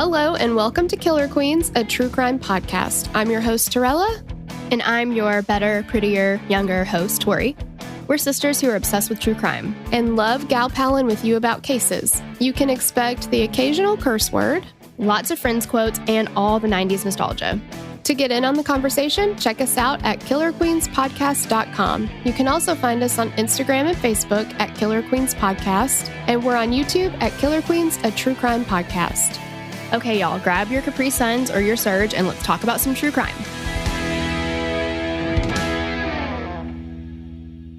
Hello and welcome to Killer Queens, a true crime podcast. I'm your host, Torella. And I'm your better, prettier, younger host, Tori. We're sisters who are obsessed with true crime. And love gal-palling with you about cases. You can expect the occasional curse word, lots of Friends quotes, and all the 90s nostalgia. To get in on the conversation, check us out at killerqueenspodcast.com. You can also find us on Instagram and Facebook at Killer Queens Podcast, and we're on YouTube at Killer Queens, a true crime podcast. Okay, y'all, grab your Capri Suns or your Surge, and let's talk about some true crime.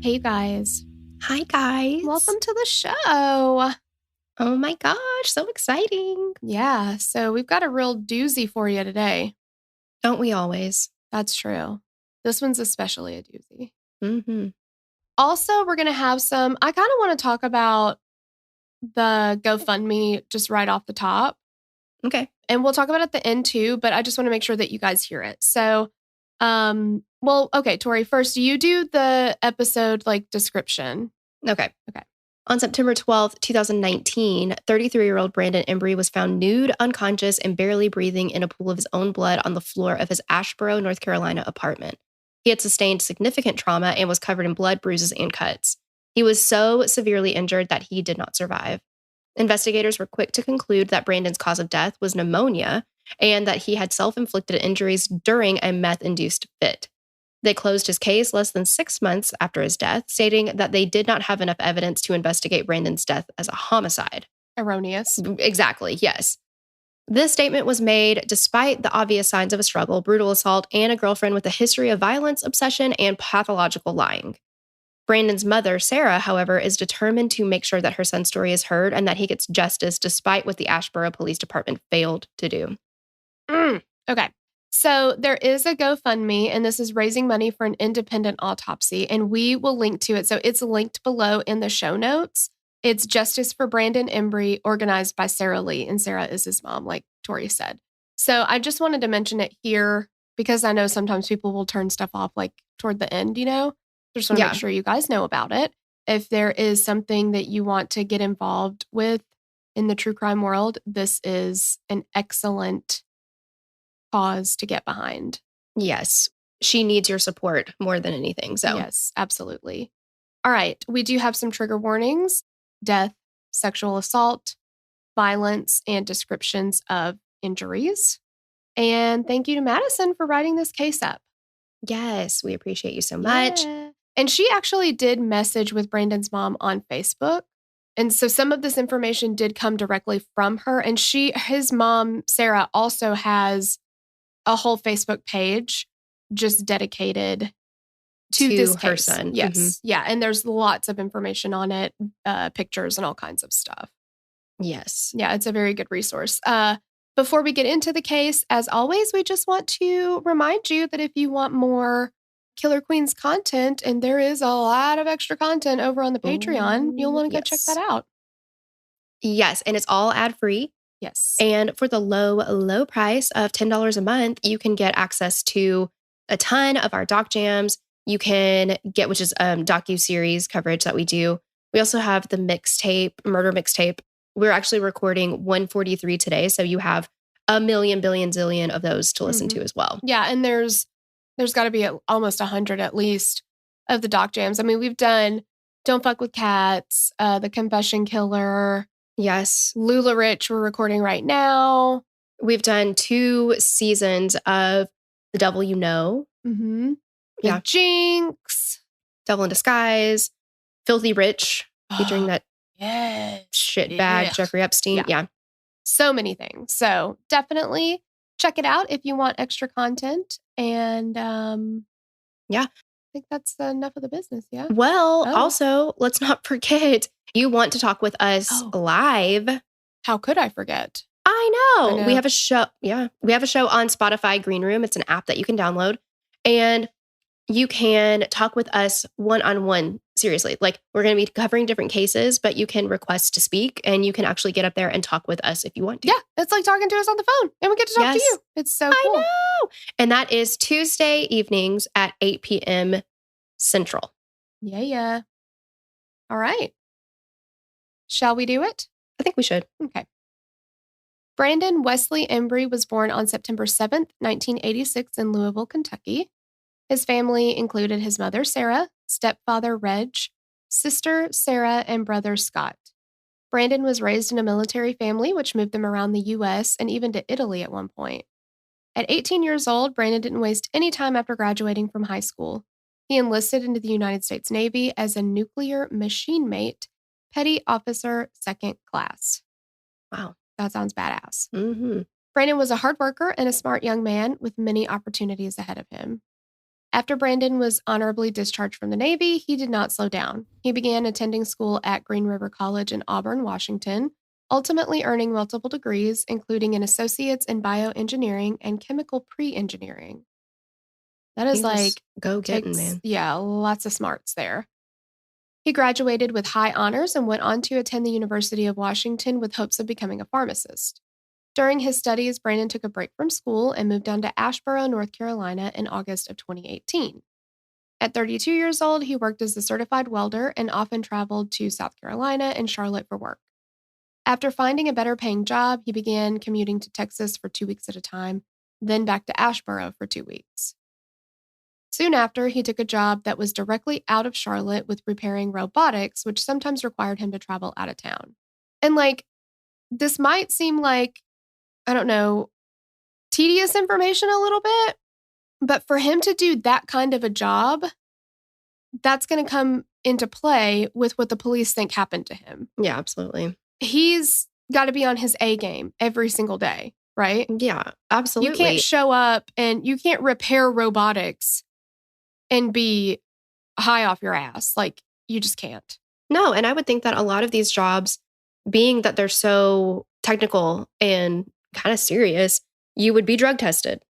Hey, guys. Hi, guys. Welcome to the show. Oh my gosh, so exciting. Yeah, so we've got a real doozy for you today. Don't we always? That's true. This one's especially a doozy. Mm-hmm. Also, we're going to have some, I kind of want to talk about the GoFundMe just right off the top. Okay. And we'll talk about it at the end too, but I just want to make sure that you guys hear it. So, okay, Tori, first, you do the episode description. Okay. On September 12th, 2019, 33-year-old Brandon Embry was found nude, unconscious, and barely breathing in a pool of his own blood on the floor of his Asheboro, North Carolina apartment. He had sustained significant trauma and was covered in blood, bruises, and cuts. He was so severely injured that he did not survive. Investigators were quick to conclude that Brandon's cause of death was pneumonia and that he had self-inflicted injuries during a meth-induced fit. They closed his case less than 6 months after his death, stating that they did not have enough evidence to investigate Brandon's death as a homicide. Erroneous. Exactly, yes. This statement was made despite the obvious signs of a struggle, brutal assault, and a girlfriend with a history of violence, obsession, and pathological lying. Brandon's mother, Sarah, however, is determined to make sure that her son's story is heard and that he gets justice despite what the Asheboro Police Department failed to do. Okay. So there is a GoFundMe, and this is raising money for an independent autopsy, and we will link to it. So it's linked below in the show notes. It's Justice for Brandon Embry, organized by Sarah Lee, and Sarah is his mom, like Tori said. So I just wanted to mention it here because I know sometimes people will turn stuff off toward the end, Just want to make sure you guys know about it. If there is something that you want to get involved with in the true crime world, this is an excellent cause to get behind. Yes. She needs your support more than anything. So yes, absolutely. All right. We do have some trigger warnings: death, sexual assault, violence, and descriptions of injuries. And thank you to Madison for writing this case up. Yes, we appreciate you so much. Yeah. And she actually did message with Brandon's mom on Facebook. And so some of this information did come directly from her. And his mom, Sarah, also has a whole Facebook page just dedicated to this her case. son. Yes. Mm-hmm. Yeah. And there's lots of information on it, pictures and all kinds of stuff. Yes. Yeah, it's a very good resource. Before we get into the case, as always, we just want to remind you that if you want more Killer Queens content, and there is a lot of extra content over on the Patreon, you'll want to go check that out. Yes, and it's all ad-free. Yes. And for the low price of $10 a month, you can get access to a ton of our doc jams. You can get, which is docu-series coverage that we do. We also have the murder mixtape. We're actually recording 143 today, so you have a million, billion, zillion of those to listen to as well. Yeah, and there's got to be almost 100 at least of the doc jams. I mean, we've done Don't Fuck with Cats, The Confession Killer. Yes. Lula Rich, we're recording right now. We've done 2 seasons of The Devil You Know. Mm-hmm. Yeah. Jinx. Devil in Disguise. Filthy Rich, featuring that shitbag Jeffrey Epstein. Yeah. So many things. So definitely check it out if you want extra content. And I think that's enough of the business. Yeah. Well, also, let's not forget, you want to talk with us live. How could I forget? I know. We have a show. Yeah. We have a show on Spotify Green Room. It's an app that you can download. And you can talk with us one-on-one. Seriously, we're going to be covering different cases, but you can request to speak and you can actually get up there and talk with us if you want to. Yeah, it's like talking to us on the phone and we get to talk to you. It's so cool. I know. And that is Tuesday evenings at 8 p.m. Central. Yeah. All right. Shall we do it? I think we should. Okay. Brandon Wesley Embry was born on September 7th, 1986 in Louisville, Kentucky. His family included his mother, Sarah, stepfather, Reg, sister, Sarah, and brother, Scott. Brandon was raised in a military family, which moved them around the U.S. and even to Italy at one point. At 18 years old, Brandon didn't waste any time after graduating from high school. He enlisted into the United States Navy as a nuclear machine mate, petty officer, second class. Wow. That sounds badass. Mm-hmm. Brandon was a hard worker and a smart young man with many opportunities ahead of him. After Brandon was honorably discharged from the Navy, he did not slow down. He began attending school at Green River College in Auburn, Washington, ultimately earning multiple degrees, including an associate's in bioengineering and chemical pre-engineering. That is like go getting, man. Yeah, lots of smarts there. He graduated with high honors and went on to attend the University of Washington with hopes of becoming a pharmacist. During his studies, Brandon took a break from school and moved down to Asheboro, North Carolina in August of 2018. At 32 years old, he worked as a certified welder and often traveled to South Carolina and Charlotte for work. After finding a better paying job, he began commuting to Texas for 2 weeks at a time, then back to Asheboro for 2 weeks. Soon after, he took a job that was directly out of Charlotte with repairing robotics, which sometimes required him to travel out of town. And this might seem like, I don't know, tedious information a little bit, but for him to do that kind of a job, that's going to come into play with what the police think happened to him. Yeah, absolutely. He's got to be on his A game every single day, right? Yeah, absolutely. You can't show up and you can't repair robotics and be high off your ass. You just can't. No, and I would think that a lot of these jobs, being that they're so technical and kind of serious, you would be drug tested.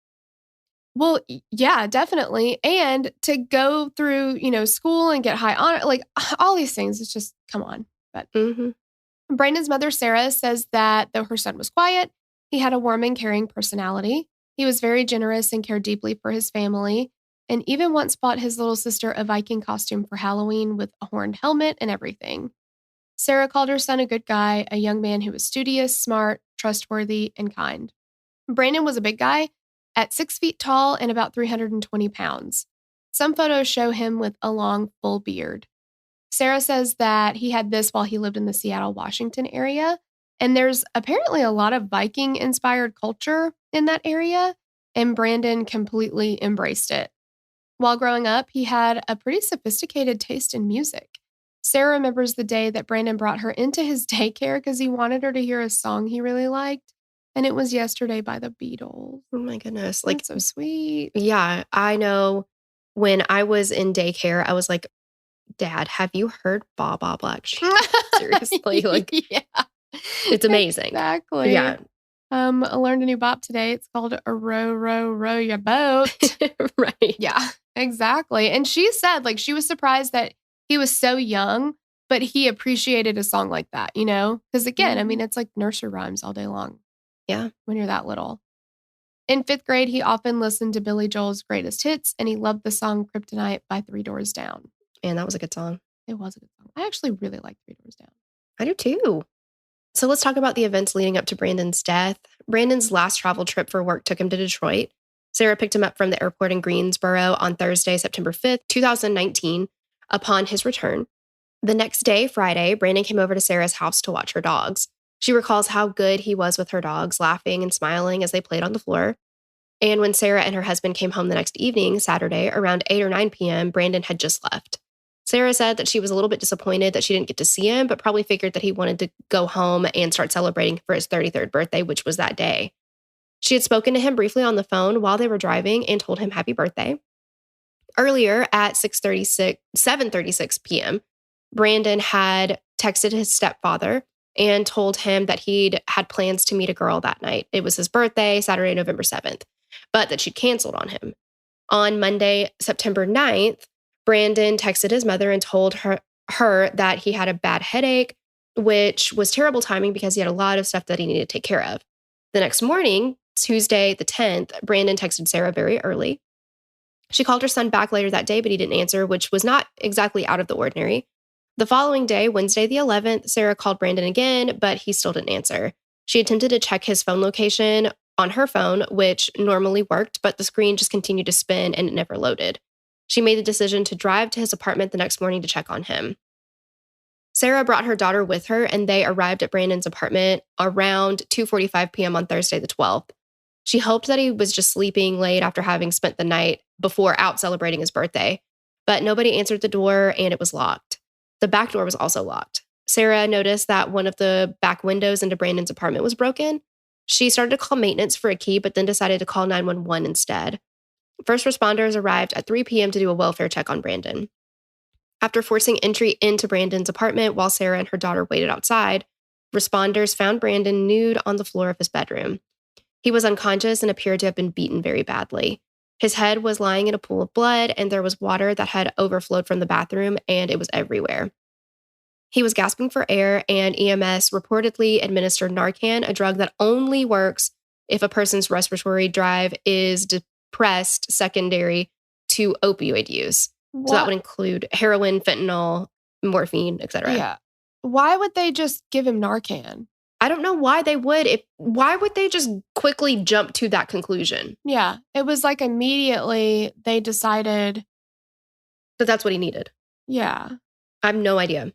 Well, yeah, definitely. And to go through, school and get high honor, all these things, it's just, come on. But Brandon's mother, Sarah, says that though her son was quiet, he had a warm and caring personality. He was very generous and cared deeply for his family, and even once bought his little sister a Viking costume for Halloween with a horned helmet and everything. Sarah called her son a good guy, a young man who was studious, smart, trustworthy, and kind. Brandon was a big guy, at 6 feet tall and about 320 pounds. Some photos show him with a long, full beard. Sarah says that he had this while he lived in the Seattle, Washington area, and there's apparently a lot of Viking-inspired culture in that area, and Brandon completely embraced it. While growing up, he had a pretty sophisticated taste in music. Sarah remembers the day that Brandon brought her into his daycare because he wanted her to hear a song he really liked, and it was Yesterday by the Beatles. Oh my goodness. That's so sweet. Yeah, I know when I was in daycare, I was like, Dad, have you heard Ba Ba Black Sheep? Seriously, yeah. It's amazing. Exactly. Yeah. I learned a new bop today. It's called A Row, Row, Row Your Boat. Right. Yeah, exactly. And she said, she was surprised that he was so young, but he appreciated a song like that, Because again, I mean, it's like nursery rhymes all day long. Yeah. When you're that little. In 5th grade, he often listened to Billy Joel's greatest hits, and he loved the song Kryptonite by Three Doors Down. And that was a good song. It was a good song. I actually really like Three Doors Down. I do too. So let's talk about the events leading up to Brandon's death. Brandon's last travel trip for work took him to Detroit. Sarah picked him up from the airport in Greensboro on Thursday, September 5th, 2019, upon his return. The next day, Friday, Brandon came over to Sarah's house to watch her dogs. She recalls how good he was with her dogs, laughing and smiling as they played on the floor. And when Sarah and her husband came home the next evening, Saturday, around 8 or 9 p.m., Brandon had just left. Sarah said that she was a little bit disappointed that she didn't get to see him, but probably figured that he wanted to go home and start celebrating for his 33rd birthday, which was that day. She had spoken to him briefly on the phone while they were driving and told him happy birthday. Earlier at 7:36 p.m., Brandon had texted his stepfather and told him that he'd had plans to meet a girl that night. It was his birthday, Saturday, November 7th, but that she'd canceled on him. On Monday, September 9th, Brandon texted his mother and told her that he had a bad headache, which was terrible timing because he had a lot of stuff that he needed to take care of. The next morning, Tuesday the 10th, Brandon texted Sarah very early. She called her son back later that day, but he didn't answer, which was not exactly out of the ordinary. The following day, Wednesday the 11th, Sarah called Brandon again, but he still didn't answer. She attempted to check his phone location on her phone, which normally worked, but the screen just continued to spin and it never loaded. She made the decision to drive to his apartment the next morning to check on him. Sarah brought her daughter with her, and they arrived at Brandon's apartment around 2:45 p.m. on Thursday the 12th. She hoped that he was just sleeping late after having spent the night before out celebrating his birthday, but nobody answered the door and it was locked. The back door was also locked. Sarah noticed that one of the back windows into Brandon's apartment was broken. She started to call maintenance for a key, but then decided to call 911 instead. First responders arrived at 3 p.m. to do a welfare check on Brandon. After forcing entry into Brandon's apartment while Sarah and her daughter waited outside, responders found Brandon nude on the floor of his bedroom. He was unconscious and appeared to have been beaten very badly. His head was lying in a pool of blood, and there was water that had overflowed from the bathroom, and it was everywhere. He was gasping for air, and EMS reportedly administered Narcan, a drug that only works if a person's respiratory drive is depressed secondary to opioid use. What? So that would include heroin, fentanyl, morphine, etc. Yeah. Why would they just give him Narcan? I don't know why they would. Why would they just quickly jump to that conclusion? Yeah. It was like immediately they decided. But that's what he needed. Yeah. I have no idea.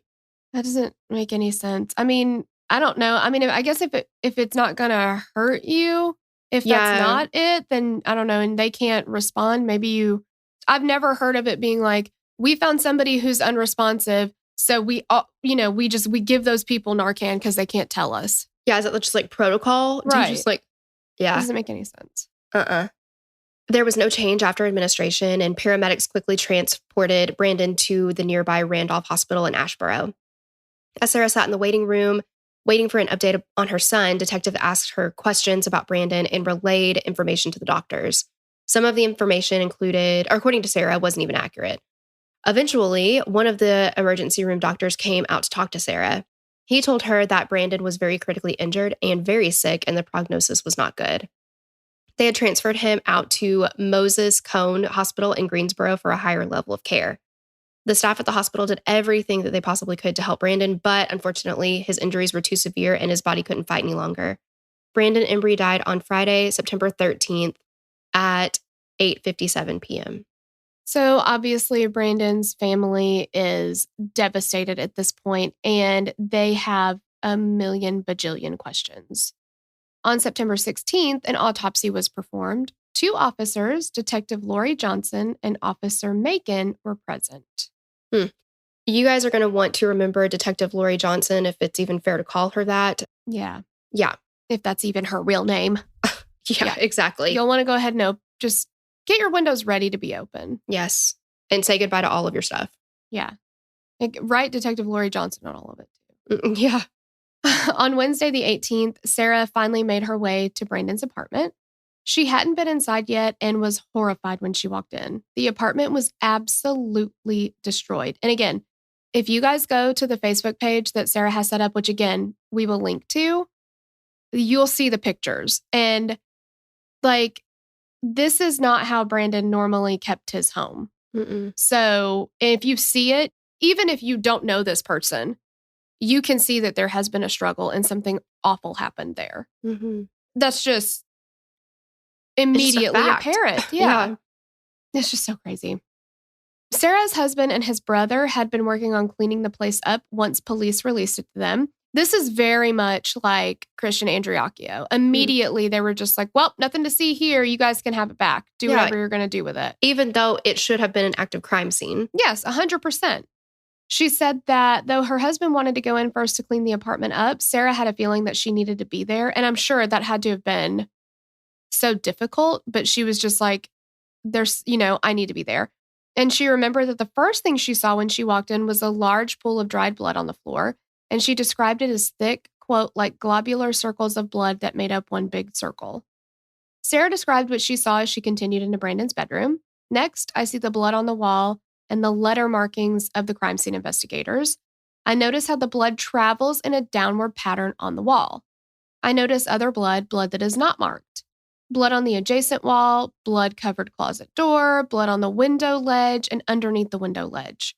That doesn't make any sense. I mean, I don't know. I mean, I guess if it's not going to hurt you, if that's not it, then I don't know. And they can't respond. I've never heard of it being like, we found somebody who's unresponsive. So we give those people Narcan because they can't tell us. Yeah. Is it just like protocol? Right. Just like, yeah. It doesn't make any sense. There was no change after administration, and paramedics quickly transported Brandon to the nearby Randolph Hospital in Asheboro. As Sarah sat in the waiting room, waiting for an update on her son, detectives asked her questions about Brandon and relayed information to the doctors. Some of the information included, or according to Sarah, wasn't even accurate. Eventually, one of the emergency room doctors came out to talk to Sarah. He told her that Brandon was very critically injured and very sick, and the prognosis was not good. They had transferred him out to Moses Cone Hospital in Greensboro for a higher level of care. The staff at the hospital did everything that they possibly could to help Brandon, but unfortunately, his injuries were too severe and his body couldn't fight any longer. Brandon Embry died on Friday, September 13th at 8:57 p.m. So obviously, Brandon's family is devastated at this point, and they have a million bajillion questions. On September 16th, an autopsy was performed. 2 officers, Detective Lori Johnson and Officer Macon, were present. You guys are going to want to remember Detective Lori Johnson, if it's even fair to call her that. Yeah. Yeah. If that's even her real name. Yeah, exactly. You'll want to go ahead and just get your windows ready to be open. Yes. And say goodbye to all of your stuff. Yeah. Write Detective Lori Johnson on all of it, too. Yeah. On Wednesday, the 18th, Sarah finally made her way to Brandon's apartment. She hadn't been inside yet and was horrified when she walked in. The apartment was absolutely destroyed. And again, if you guys go to the Facebook page that Sarah has set up, which again, we will link to, you'll see the pictures. And this is not how Brandon normally kept his home. So if you see it, even if you don't know this person, you can see that there has been a struggle and something awful happened there. That's just immediately apparent. Yeah. It's just so crazy. Sarah's husband and his brother had been working on cleaning the place up once police released it to them. This is very much like Christian Andriacchio. Immediately, they were just like, well, nothing to see here. You guys can have it back. Do whatever you're going to do with it. Even though it should have been an active crime scene. Yes, 100%. She said that though her husband wanted to go in first to clean the apartment up, Sarah had a feeling that she needed to be there. And I'm sure that had to have been so difficult, but she was just like, I need to be there. And she remembered that the first thing she saw when she walked in was a large pool of dried blood on the floor. And she described it as thick, quote, like globular circles of blood that made up one big circle. Sarah described what she saw as she continued into Brandon's bedroom. Next, I see the blood on the wall and the letter markings of the crime scene investigators. I notice how the blood travels in a downward pattern on the wall. I notice other blood that is not marked. Blood on the adjacent wall, blood-covered closet door, blood on the window ledge and underneath the window ledge.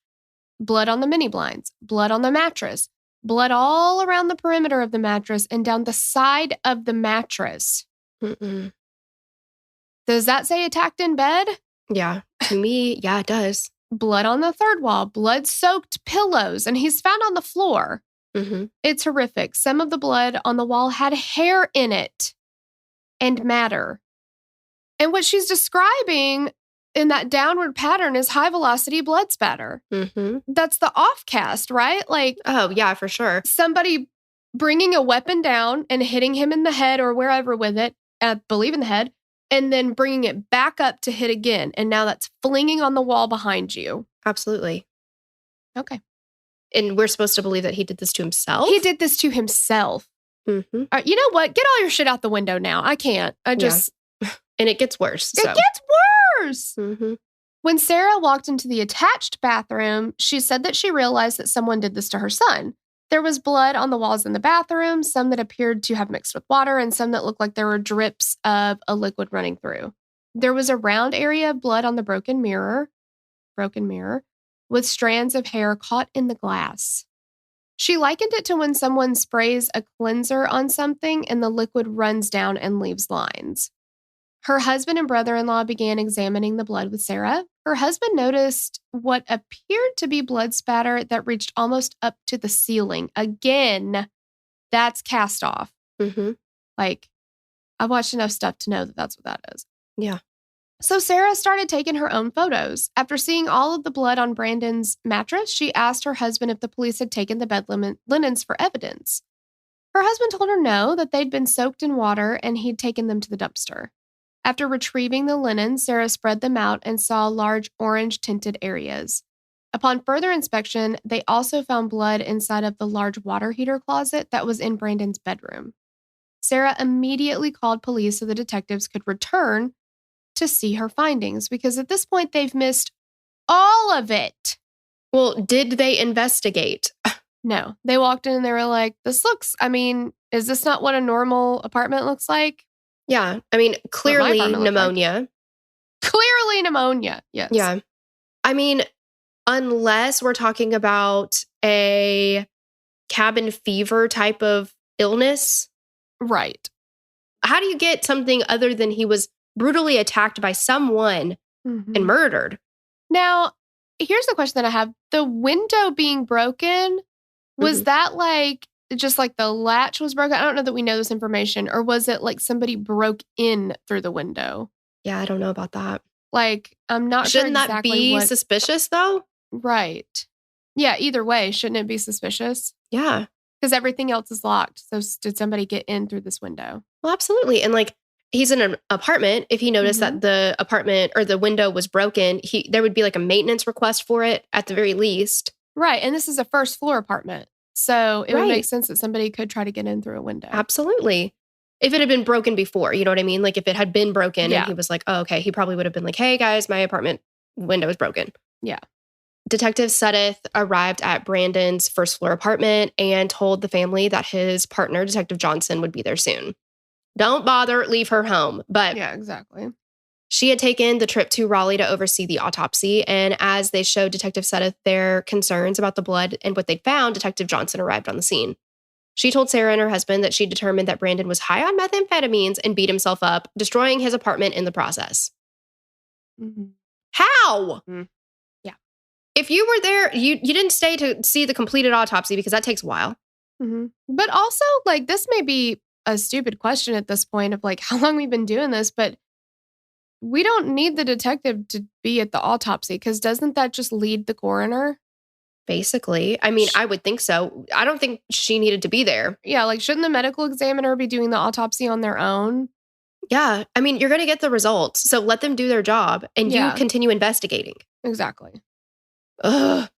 Blood on the mini blinds, blood on the mattress, Blood all around the perimeter of the mattress and down the side of the mattress. Mm-mm. Does that say attacked in bed? Yeah. To me, yeah, it does. Blood on the third wall, blood-soaked pillows, and he's found on the floor. Mm-hmm. It's horrific. Some of the blood on the wall had hair in it and matter. And what she's describing in that downward pattern is high-velocity blood spatter. Mm-hmm. That's the off-cast, right? Like, oh, yeah, for sure. Somebody bringing a weapon down and hitting him in the head or wherever with it, I believe in the head, and then bringing it back up to hit again. And now that's flinging on the wall behind you. Absolutely. Okay. And we're supposed to believe that he did this to himself? He did this to himself. Mm-hmm. You know what? Get all your shit out the window now. I can't. And it gets worse. It gets worse. Mm-hmm. When Sarah walked into the attached bathroom, she said that she realized that someone did this to her son. There was blood on the walls in the bathroom, some that appeared to have mixed with water, and some that looked like there were drips of a liquid running through. There was a round area of blood on the broken mirror, with strands of hair caught in the glass. She likened it to when someone sprays a cleanser on something and the liquid runs down and leaves lines. Her husband and brother-in-law began examining the blood with Sarah. Her husband noticed what appeared to be blood spatter that reached almost up to the ceiling. Again, that's cast off. Mm-hmm. Like, I've watched enough stuff to know that that's what that is. Yeah. So Sarah started taking her own photos. After seeing all of the blood on Brandon's mattress, she asked her husband if the police had taken the bed linens for evidence. Her husband told her no, that they'd been soaked in water and he'd taken them to the dumpster. After retrieving the linen, Sarah spread them out and saw large orange-tinted areas. Upon further inspection, they also found blood inside of the large water heater closet that was in Brandon's bedroom. Sarah immediately called police so the detectives could return to see her findings, because at this point, they've missed all of it. Well, did they investigate? No. They walked in and they were like, is this not what a normal apartment looks like? Yeah. I mean, clearly pneumonia. Like. Clearly pneumonia. Yes. Yeah. I mean, unless we're talking about a cabin fever type of illness. Right. How do you get something other than he was brutally attacked by someone and murdered? Now, here's the question that I have. The window being broken, was that like just like the latch was broken? I don't know that we know this information. Or was it like somebody broke in through the window? Yeah, I don't know about that. Like, I'm not sure exactly. Shouldn't that be suspicious, though? Right. Yeah, either way, shouldn't it be suspicious? Yeah. Because everything else is locked. So did somebody get in through this window? Well, absolutely. And like, he's in an apartment. If he noticed that the apartment or the window was broken, there would be like a maintenance request for it at the very least. Right. And this is a first floor apartment. So it would make sense that somebody could try to get in through a window. Absolutely. If it had been broken before, you know what I mean? Like if it had been broken and he was like, oh, okay, he probably would have been like, hey guys, my apartment window is broken. Yeah. Detective Suddeth arrived at Brandon's first floor apartment and told the family that his partner, Detective Johnson, would be there soon. Don't bother, leave her home. But yeah, exactly. She had taken the trip to Raleigh to oversee the autopsy, and as they showed Detective Suddeth their concerns about the blood and what they'd found, Detective Johnson arrived on the scene. She told Sarah and her husband that she determined that Brandon was high on methamphetamines and beat himself up, destroying his apartment in the process. How? Yeah. If you were there, you didn't stay to see the completed autopsy because that takes a while. But also, like, this may be a stupid question at this point of like how long we've been doing this, but we don't need the detective to be at the autopsy because doesn't that just lead the coroner? Basically. I mean, I would think so. I don't think she needed to be there. Yeah, like shouldn't the medical examiner be doing the autopsy on their own? Yeah. I mean, you're going to get the results. So let them do their job and you continue investigating. Exactly. Ugh.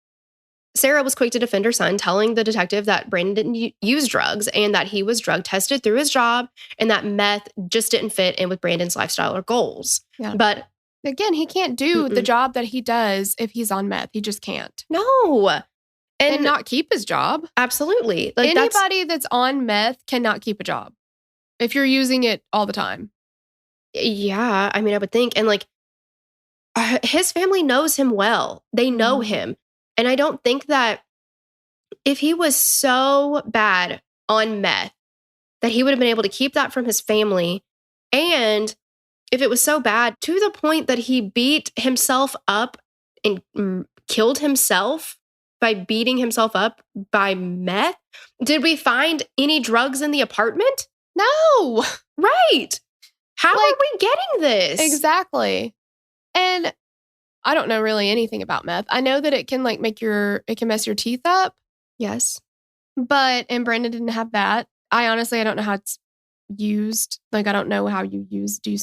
Sarah was quick to defend her son, telling the detective that Brandon didn't use drugs and that he was drug tested through his job and that meth just didn't fit in with Brandon's lifestyle or goals. Yeah. But again, he can't do the job that he does if he's on meth. He just can't. No. And not keep his job. Absolutely. Like anybody that's on meth cannot keep a job if you're using it all the time. Yeah. I mean, I would think. And like his family knows him well. They know him. And I don't think that if he was so bad on meth that he would have been able to keep that from his family, and if it was so bad to the point that he beat himself up and killed himself by beating himself up by meth, did we find any drugs in the apartment? No. Right. How are we getting this? Exactly. And I don't know really anything about meth. I know that it can like it can mess your teeth up. Yes. And Brandon didn't have that. I don't know how it's used. Like, I don't know how you do.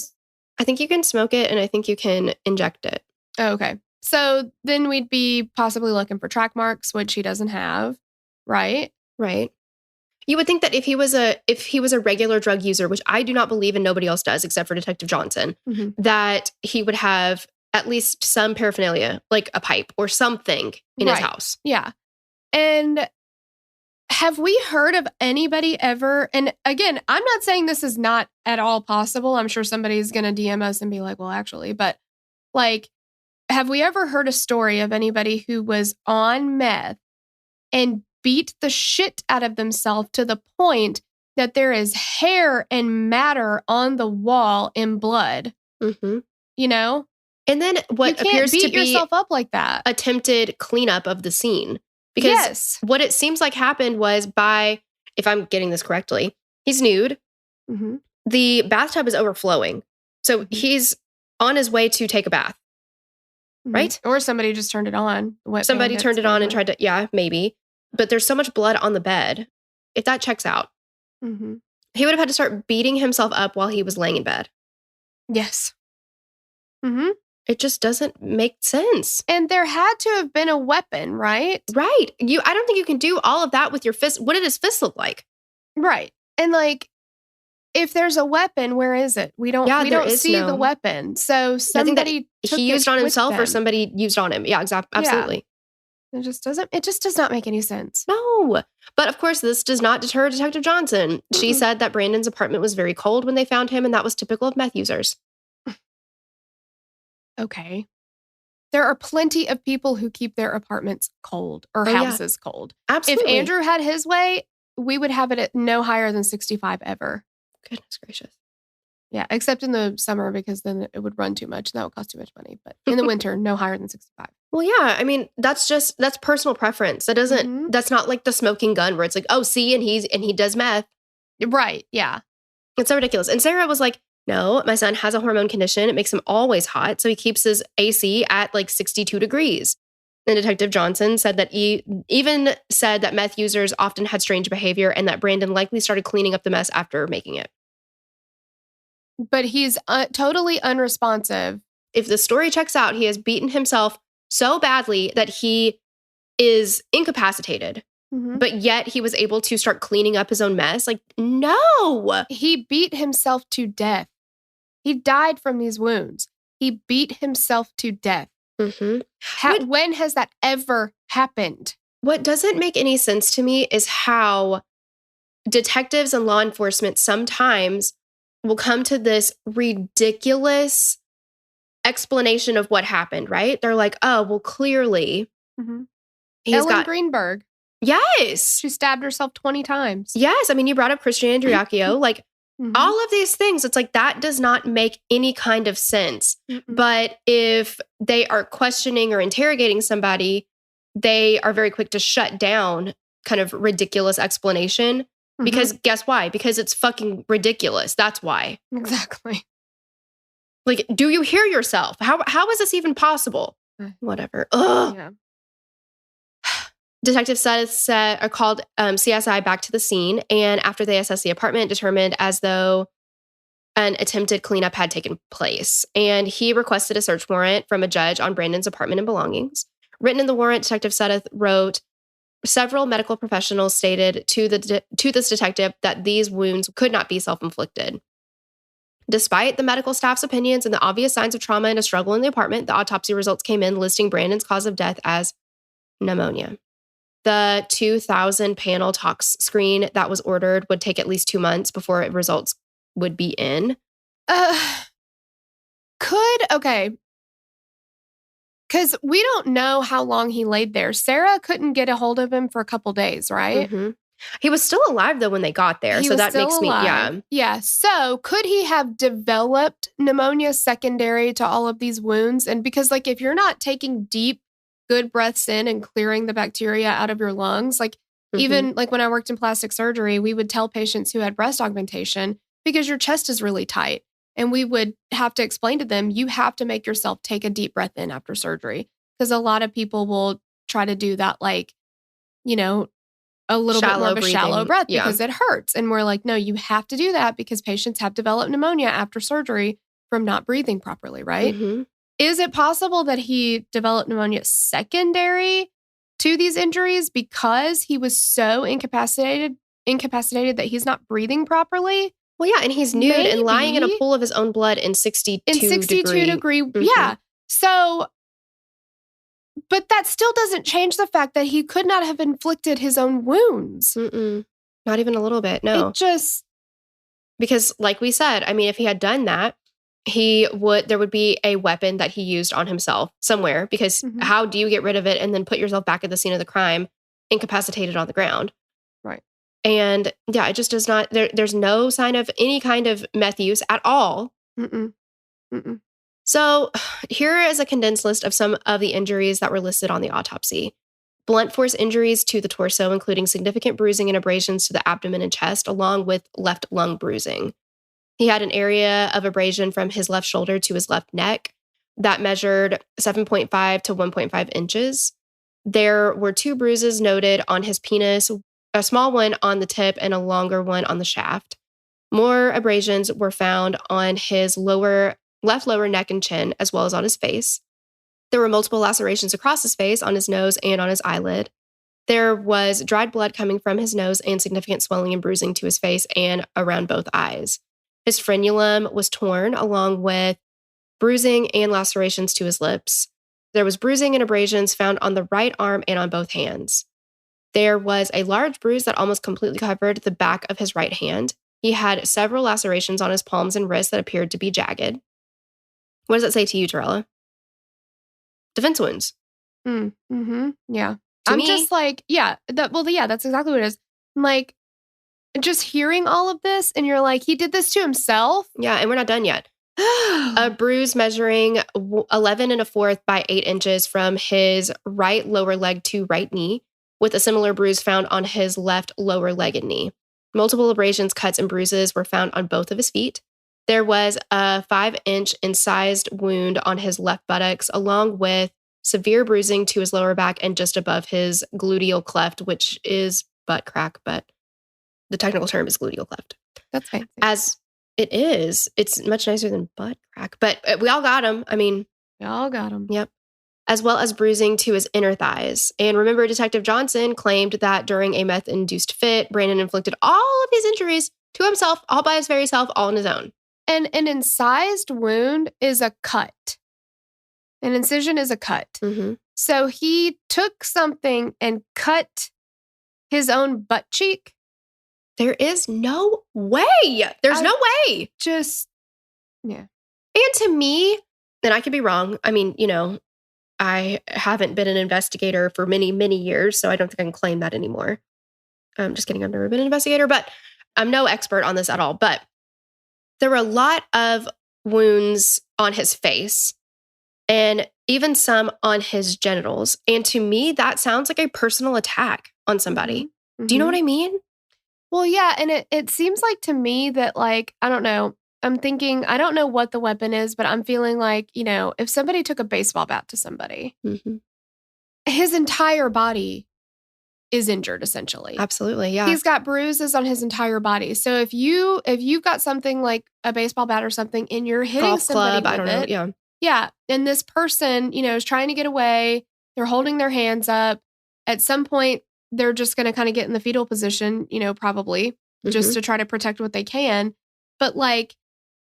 I think you can smoke it and I think you can inject it. Oh, okay. So then we'd be possibly looking for track marks, which he doesn't have. Right. Right. You would think that if he was a regular drug user, which I do not believe and nobody else does except for Detective Johnson, that he would have at least some paraphernalia, like a pipe or something in his house. Yeah. And have we heard of anybody ever? And again, I'm not saying this is not at all possible. I'm sure somebody's going to DM us and be like, well, actually, but like, have we ever heard a story of anybody who was on meth and beat the shit out of themselves to the point that there is hair and matter on the wall in blood? Mm-hmm. You know? And then what appears to be yourself up like that. Attempted cleanup of the scene. Because what it seems like happened was if I'm getting this correctly, he's nude. Mm-hmm. The bathtub is overflowing. So he's on his way to take a bath. Right? Or somebody just turned it on. Somebody turned it on and tried to, maybe. But there's so much blood on the bed. If that checks out, he would have had to start beating himself up while he was laying in bed. Yes. Mm-hmm. It just doesn't make sense. And there had to have been a weapon, right? Right. I don't think you can do all of that with your fist. What did his fist look like? Right. And like, if there's a weapon, where is it? We don't see the weapon. So somebody he used on himself or somebody used on him. Yeah, exactly. Absolutely. Yeah. It just does not make any sense. No. But of course, this does not deter Detective Johnson. She said that Brandon's apartment was very cold when they found him, and that was typical of meth users. Okay. There are plenty of people who keep their apartments cold or houses cold. Absolutely. If Andrew had his way, we would have it at no higher than 65 ever. Goodness gracious. Yeah, except in the summer because then it would run too much and that would cost too much money. But in the winter, no higher than 65. Well, yeah. I mean, that's personal preference. That doesn't, that's not like the smoking gun where it's like, oh, see, and he does meth. Right. Yeah. It's so ridiculous. And Sarah was like, no, my son has a hormone condition. It makes him always hot. So he keeps his AC at like 62 degrees. And Detective Johnson said that he even said that meth users often had strange behavior and that Brandon likely started cleaning up the mess after making it. But he's totally unresponsive. If the story checks out, he has beaten himself so badly that he is incapacitated. But yet he was able to start cleaning up his own mess. Like, no. He beat himself to death. He died from these wounds. He beat himself to death. When has that ever happened? What doesn't make any sense to me is how detectives and law enforcement sometimes will come to this ridiculous explanation of what happened, right? They're like, oh, well, clearly. Ellen Greenberg. Yes. She stabbed herself 20 times. Yes. I mean, you brought up Christian Andriacchio. Like, all of these things, it's like that does not make any kind of sense. But if they are questioning or interrogating somebody, they are very quick to shut down kind of ridiculous explanation. Because guess why? Because it's fucking ridiculous. That's why. Exactly. Like, do you hear yourself? How is this even possible? Whatever. Ugh. Yeah. Detective called CSI back to the scene, and after they assessed the apartment, determined as though an attempted cleanup had taken place. And he requested a search warrant from a judge on Brandon's apartment and belongings. Written in the warrant, Detective Sudduth wrote, several medical professionals stated to this detective that these wounds could not be self-inflicted. Despite the medical staff's opinions and the obvious signs of trauma and a struggle in the apartment, the autopsy results came in listing Brandon's cause of death as pneumonia. The 2,000 panel tox screen that was ordered would take at least 2 months before results would be in. Okay. Because we don't know how long he laid there. Sarah couldn't get a hold of him for a couple days, right? Mm-hmm. He was still alive, though, when they got there. He so was that still makes me, alive. Yeah. So could he have developed pneumonia secondary to all of these wounds? And because, like, if you're not taking deep, good breaths in and clearing the bacteria out of your lungs, like, even like when I worked in plastic surgery, we would tell patients who had breast augmentation, because your chest is really tight. And we would have to explain to them, you have to make yourself take a deep breath in after surgery. Because a lot of people will try to do that, like, you know, a little bit more of a shallow breath because it hurts. And we're like, no, you have to do that because patients have developed pneumonia after surgery from not breathing properly, right? Is it possible that he developed pneumonia secondary to these injuries because he was so incapacitated that he's not breathing properly? Well, yeah, and he's nude and lying in a pool of his own blood in 62 degree. Yeah. So, but that still doesn't change the fact that he could not have inflicted his own wounds. Not even a little bit, no. It just... Because like we said, I mean, if he had done that, there would be a weapon that he used on himself somewhere, because how do you get rid of it and then put yourself back at the scene of the crime incapacitated on the ground? Right. And yeah, it just does not, there's no sign of any kind of meth use at all. So here is a condensed list of some of the injuries that were listed on the autopsy. Blunt force injuries to the torso, including significant bruising and abrasions to the abdomen and chest, along with left lung bruising. He had an area of abrasion from his left shoulder to his left neck that measured 7.5 to 1.5 inches. There were 2 bruises noted on his penis, a small one on the tip and a longer one on the shaft. More abrasions were found on his left lower neck and chin, as well as on his face. There were multiple lacerations across his face, on his nose, and on his eyelid. There was dried blood coming from his nose and significant swelling and bruising to his face and around both eyes. His frenulum was torn, along with bruising and lacerations to his lips. There was bruising and abrasions found on the right arm and on both hands. There was a large bruise that almost completely covered the back of his right hand. He had several lacerations on his palms and wrists that appeared to be jagged. What does that say to you, Torella? Defense wounds. Yeah. I'm just like, that's exactly what it is. I'm like, just hearing all of this, and you're like, he did this to himself? Yeah, and we're not done yet. A bruise measuring 11 1/4 by 8 inches from his right lower leg to right knee, with a similar bruise found on his left lower leg and knee. Multiple abrasions, cuts, and bruises were found on both of his feet. There was a 5-inch incised wound on his left buttocks, along with severe bruising to his lower back and just above his gluteal cleft, which is butt crack, but the technical term is gluteal cleft. That's fancy. As it is. It's much nicer than butt crack, but we all got him. I mean, we all got him. Yep. As well as bruising to his inner thighs. And remember, Detective Johnson claimed that during a meth-induced fit, Brandon inflicted all of these injuries to himself, all by his very self, all on his own. And an incised wound is a cut. An incision is a cut. So he took something and cut his own butt cheek. There is no way. There's no way. Just, yeah. And to me, and I could be wrong. I mean, I haven't been an investigator for many, many years, so I don't think I can claim that anymore. I'm just kidding. I've never been an investigator, but I'm no expert on this at all. But there were a lot of wounds on his face and even some on his genitals. And to me, that sounds like a personal attack on somebody. Do you know what I mean? Well, yeah. And it seems like to me that, like, I don't know. I'm thinking, I don't know what the weapon is, but I'm feeling like, if somebody took a baseball bat to somebody, his entire body is injured, essentially. Absolutely, yeah. He's got bruises on his entire body. So if you've got something like a baseball bat or something and you're hitting golf somebody club, with I don't know, yeah. And this person, is trying to get away. They're holding their hands up. At some point, they're just going to kind of get in the fetal position, probably just to try to protect what they can. But like,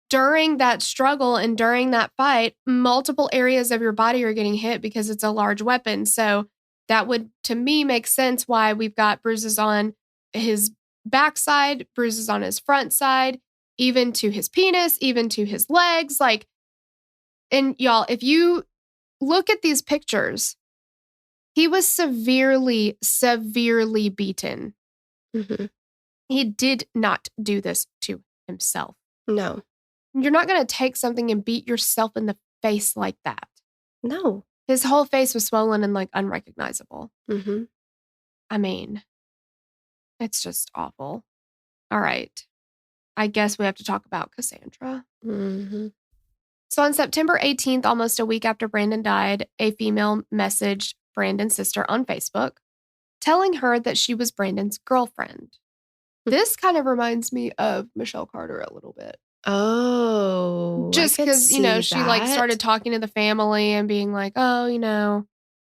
during that struggle and during that fight, multiple areas of your body are getting hit because it's a large weapon. So that would, to me, make sense why we've got bruises on his backside, bruises on his front side, even to his penis, even to his legs. Like, and y'all, if you look at these pictures. He was severely, severely beaten. Mm-hmm. He did not do this to himself. No. You're not going to take something and beat yourself in the face like that. No. His whole face was swollen and like unrecognizable. Mm-hmm. I mean, it's just awful. All right. I guess we have to talk about Cassandra. Mm-hmm. So on September 18th, almost a week after Brandon died, a female messaged Brandon's sister on Facebook, telling her that she was Brandon's girlfriend. This kind of reminds me of Michelle Carter a little bit. Oh, just because, she like started talking to the family and being like, oh,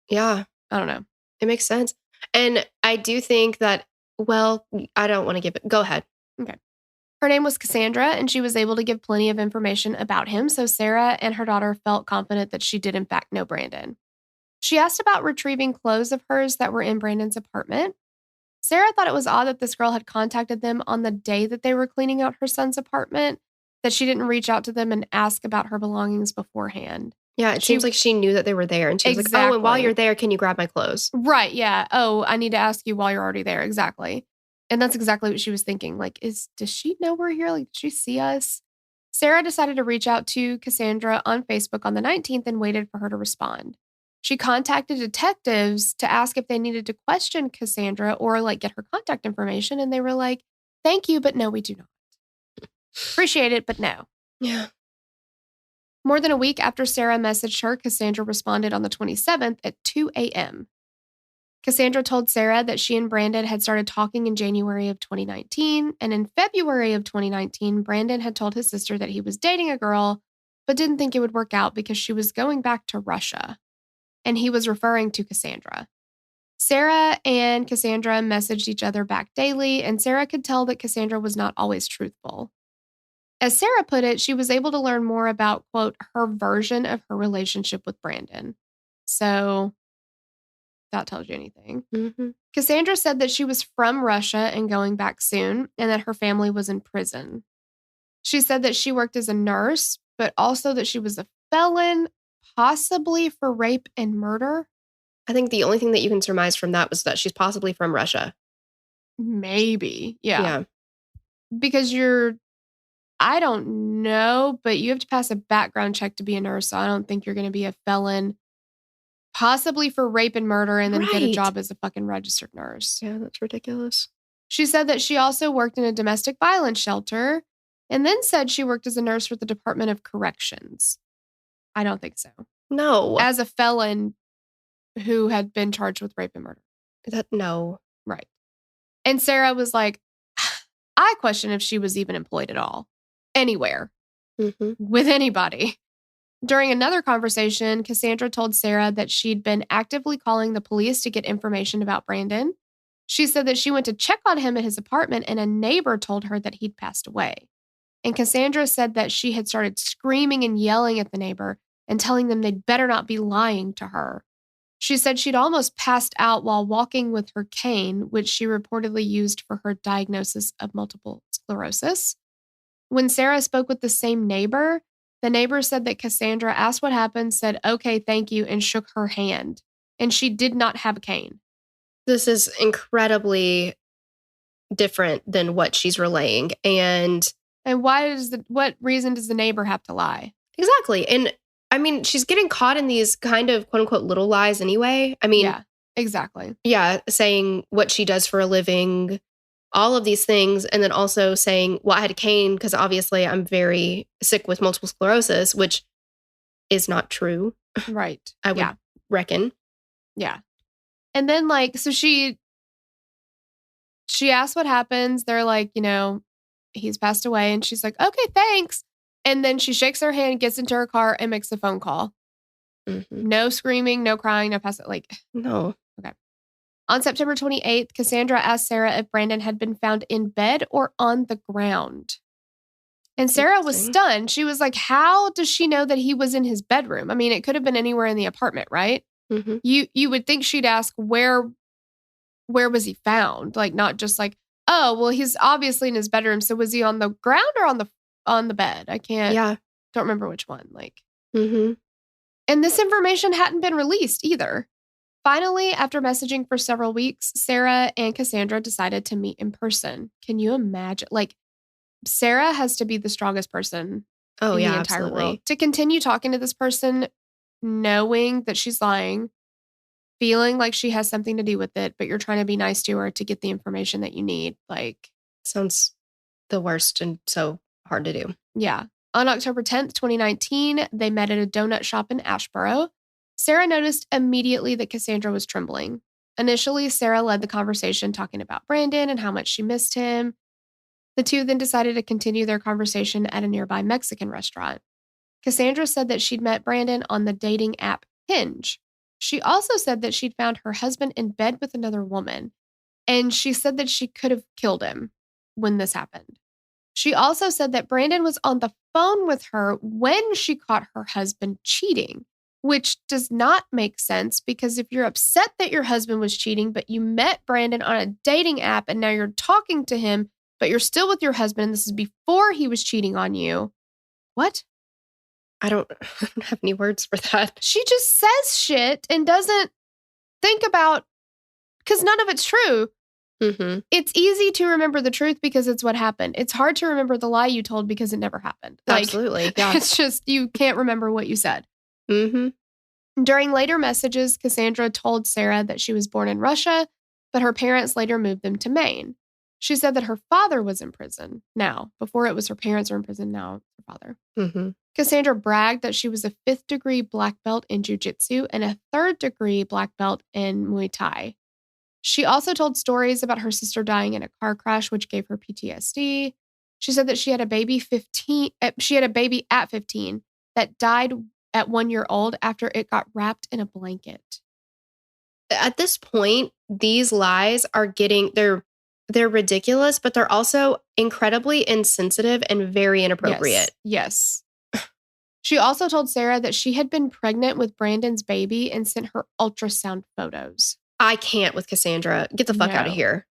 Yeah. I don't know. It makes sense. And I do think that, well, I don't want to give it. Go ahead. Okay. Her name was Cassandra, and she was able to give plenty of information about him, so Sarah and her daughter felt confident that she did, in fact, know Brandon. She asked about retrieving clothes of hers that were in Brandon's apartment. Sarah thought it was odd that this girl had contacted them on the day that they were cleaning out her son's apartment, that she didn't reach out to them and ask about her belongings beforehand. Yeah, it seems like she knew that they were there, and she was like, oh, and while you're there, can you grab my clothes? Right, yeah. Oh, I need to ask you while you're already there. Exactly. And that's exactly what she was thinking. Like, does she know we're here? Like, did she see us? Sarah decided to reach out to Cassandra on Facebook on the 19th and waited for her to respond. She contacted detectives to ask if they needed to question Cassandra or like get her contact information. And they were like, thank you, but no, we do not. Appreciate it, but no. Yeah. More than a week after Sarah messaged her, Cassandra responded on the 27th at 2 a.m. Cassandra told Sarah that she and Brandon had started talking in January of 2019, and in February of 2019, Brandon had told his sister that he was dating a girl, but didn't think it would work out because she was going back to Russia, and he was referring to Cassandra. Sarah and Cassandra messaged each other back daily, and Sarah could tell that Cassandra was not always truthful. As Sarah put it, she was able to learn more about, quote, her version of her relationship with Brandon. So that tells you anything. Mm-hmm. Cassandra said that she was from Russia and going back soon, and that her family was in prison. She said that she worked as a nurse, but also that she was a felon, possibly for rape and murder. I think the only thing that you can surmise from that was that she's possibly from Russia. Maybe. Yeah. Because I don't know, but you have to pass a background check to be a nurse, so I don't think you're going to be a felon. Possibly for rape and murder and then get a job as a fucking registered nurse. Yeah, that's ridiculous. She said that she also worked in a domestic violence shelter and then said she worked as a nurse for the Department of Corrections. I don't think so. No. As a felon who had been charged with rape and murder. No. Right. And Sarah was like, I question if she was even employed at all. Anywhere. Mm-hmm. With anybody. During another conversation, Cassandra told Sarah that she'd been actively calling the police to get information about Brandon. She said that she went to check on him at his apartment and a neighbor told her that he'd passed away. And Cassandra said that she had started screaming and yelling at the neighbor and telling them they'd better not be lying to her. She said she'd almost passed out while walking with her cane, which she reportedly used for her diagnosis of multiple sclerosis. When Sarah spoke with the same neighbor, the neighbor said that Cassandra asked what happened, said, okay, thank you, and shook her hand. And she did not have a cane. This is incredibly different than what she's relaying. And what reason does the neighbor have to lie? Exactly. And I mean, she's getting caught in these kind of quote unquote little lies anyway. I mean, yeah, exactly. Yeah, saying what she does for a living, all of these things, and then also saying, well, I had a cane because obviously I'm very sick with multiple sclerosis, which is not true. Right. I would reckon. Yeah. And then so she asked what happens. They're like, he's passed away. And she's like, okay, thanks. And then she shakes her hand, gets into her car and makes a phone call. Mm-hmm. No screaming, no crying, no no. Okay. On September 28th, Cassandra asked Sarah if Brandon had been found in bed or on the ground. And Sarah was stunned. She was like, how does she know that he was in his bedroom? I mean, it could have been anywhere in the apartment, right? Mm-hmm. You would think she'd ask, where was he found? Like, not just like, oh, well, he's obviously in his bedroom. So was he on the ground or on the bed? I can't. Yeah. Don't remember which one. Mm-hmm. And this information hadn't been released either. Finally, after messaging for several weeks, Sarah and Cassandra decided to meet in person. Can you imagine? Like, Sarah has to be the strongest person in the entire world to continue talking to this person, knowing that she's lying, feeling like she has something to do with it, but you're trying to be nice to her to get the information that you need. Like, sounds the worst and so hard to do. Yeah. On October 10th, 2019, they met at a donut shop in Asheboro. Sarah noticed immediately that Cassandra was trembling. Initially, Sarah led the conversation talking about Brandon and how much she missed him. The two then decided to continue their conversation at a nearby Mexican restaurant. Cassandra said that she'd met Brandon on the dating app Hinge. She also said that she'd found her husband in bed with another woman, and she said that she could have killed him when this happened. She also said that Brandon was on the phone with her when she caught her husband cheating, which does not make sense because if you're upset that your husband was cheating, but you met Brandon on a dating app and now you're talking to him, but you're still with your husband, and this is before he was cheating on you. What? I don't have any words for that. She just says shit and doesn't think about, because none of it's true. Mm-hmm. It's easy to remember the truth because it's what happened. It's hard to remember the lie you told because it never happened. Absolutely. Yeah. It's just, you can't remember what you said. Mm-hmm. During later messages, Cassandra told Sarah that she was born in Russia, but her parents later moved them to Maine. She said that her father was in prison now. Before it was her parents are in prison, now her father. Mm-hmm. Cassandra bragged that she was a 5th degree black belt in jiu-jitsu and a 3rd degree black belt in Muay Thai. She also told stories about her sister dying in a car crash, which gave her PTSD. She said that she had a baby at 15 that died at 1 year old after it got wrapped in a blanket. At this point, these lies are they're ridiculous, but they're also incredibly insensitive and very inappropriate. Yes. She also told Sarah that she had been pregnant with Brandon's baby and sent her ultrasound photos. I can't with Cassandra. Get the fuck out of here.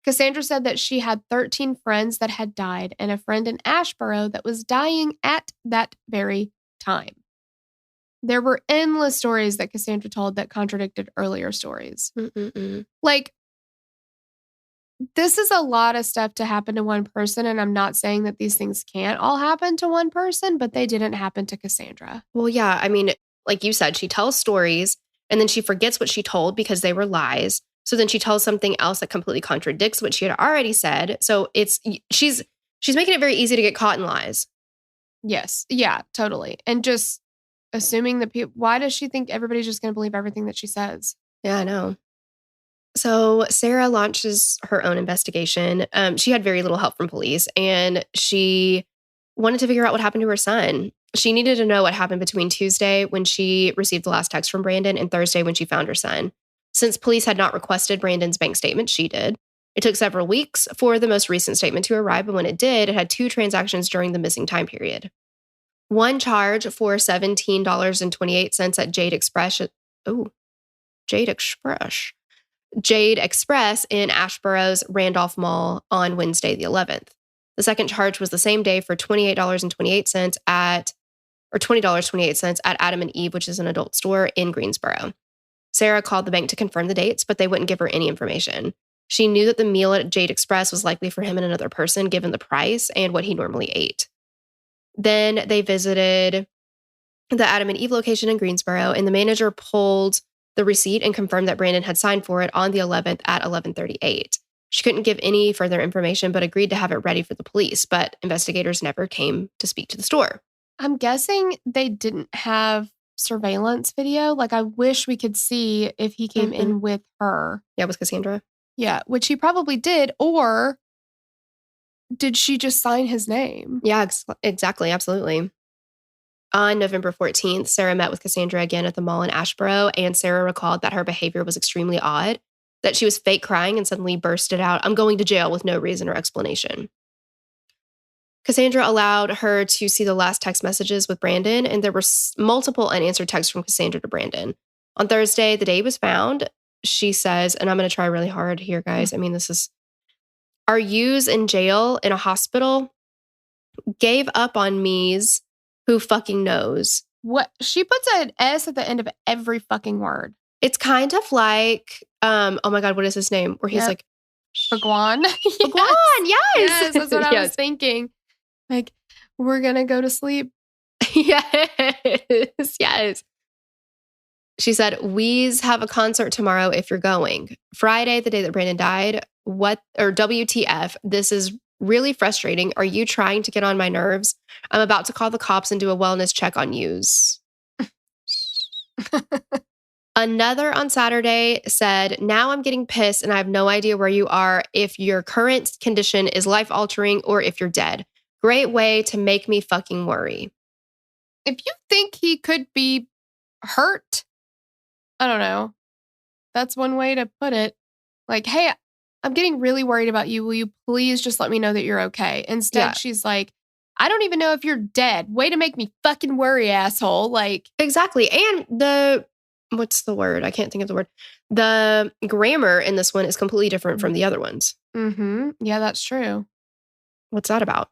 Cassandra said that she had 13 friends that had died and a friend in Asheboro that was dying at that very time. There were endless stories that Cassandra told that contradicted earlier stories. Mm-mm-mm. Like, this is a lot of stuff to happen to one person, and I'm not saying that these things can't all happen to one person, but they didn't happen to Cassandra. Well, yeah, I mean, like you said, she tells stories, and then she forgets what she told because they were lies. So then she tells something else that completely contradicts what she had already said. So she's making it very easy to get caught in lies. Yes. Yeah, totally. And just assuming that people, why does she think everybody's just going to believe everything that she says? Yeah, I know. So Sarah launches her own investigation. She had very little help from police, and she wanted to figure out what happened to her son. She needed to know what happened between Tuesday when she received the last text from Brandon and Thursday when she found her son. Since police had not requested Brandon's bank statement, she did. It took several weeks for the most recent statement to arrive, but when it did, it had 2 transactions during the missing time period. One charge for $17.28 at Jade Express in Asheboro's Randolph Mall on Wednesday the 11th. The second charge was the same day for $20.28 at Adam and Eve, which is an adult store in Greensboro. Sarah called the bank to confirm the dates, but they wouldn't give her any information. She knew that the meal at Jade Express was likely for him and another person, given the price and what he normally ate. Then they visited the Adam and Eve location in Greensboro, and the manager pulled the receipt and confirmed that Brandon had signed for it on the 11th at 11:38. She couldn't give any further information, but agreed to have it ready for the police, but investigators never came to speak to the store. I'm guessing they didn't have surveillance video. Like, I wish we could see if he came in with her. Yeah, with Cassandra. Yeah, which he probably did, or did she just sign his name? Yeah, exactly. Absolutely. On November 14th, Sarah met with Cassandra again at the mall in Asheboro, and Sarah recalled that her behavior was extremely odd, that she was fake crying and suddenly bursted out, "I'm going to jail," with no reason or explanation. Cassandra allowed her to see the last text messages with Brandon, and there were multiple unanswered texts from Cassandra to Brandon. On Thursday, the day he was found, she says, and I'm going to try really hard here, guys. I mean, this is, "Are yous in jail, in a hospital? Gave up on me's, who fucking knows? What? She puts an S at the end of every fucking word. It's kind of like, oh my God, what is his name? Where he's like, Bhagwan. Bhagwan, yes. Yes, that's what I was thinking. Like, we're going to go to sleep. Yes. She said, "We's have a concert tomorrow if you're going. Friday, the day that Brandon died. WTF? This is really frustrating. Are you trying to get on my nerves? I'm about to call the cops and do a wellness check on yous." Another on Saturday said, "Now I'm getting pissed and I have no idea where you are, if your current condition is life-altering or if you're dead. Great way to make me fucking worry." If you think he could be hurt, I don't know. That's one way to put it. Like, hey, I'm getting really worried about you. Will you please just let me know that you're okay? Instead, she's like, I don't even know if you're dead. Way to make me fucking worry, asshole. Like, exactly. And what's the word? I can't think of the word. The grammar in this one is completely different from the other ones. Mm-hmm. Yeah, that's true. What's that about?